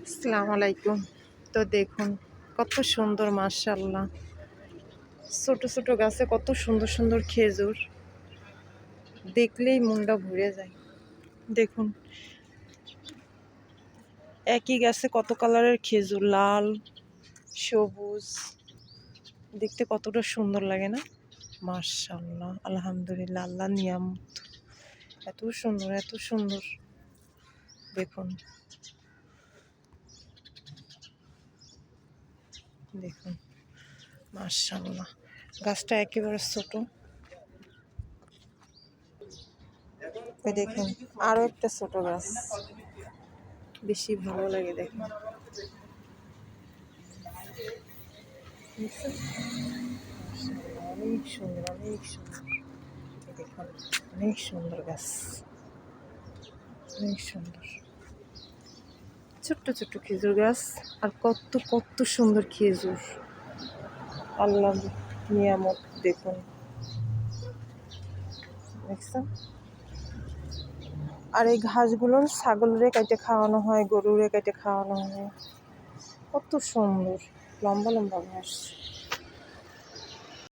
আসসালামু আলাইকুম। তো দেখুন কত সুন্দর, মাশাআল্লাহ। ছোট ছোট গাছে কত সুন্দর সুন্দর খেজুর, দেখলেই মনটা ভরে যায়। দেখুন একই গাছে কত কালারের খেজুর, লাল, সবুজ, দেখতে কতটা সুন্দর লাগে না? মাশাআল্লাহ, আলহামদুলিল্লাহ, আল্লাহর নিয়ামত। এত সুন্দর, এত সুন্দর। দেখুন দেখুন মাশাআল্লাহ, গাছটা একেবারে ছোট। দেখুন আরো একটা ছোট গাছ, বেশি ভালো লাগে। দেখুন দেখছেন? অনেক সুন্দর, অনেক সুন্দর। দেখুন অনেক সুন্দর গাছ, অনেক সুন্দর। ছোট্ট ছোট্ট খেজুর গাছ, আর কত কত সুন্দর খেজুর, আল্লাহ নিয়ামত। দেখুন দেখছেন? আর এই ঘাসগুলো ছাগলরে কেটে খাওয়ানো হয়, গরুরে কেটে খাওয়ানো হয়। কত সুন্দর লম্বা লম্বা ঘাস।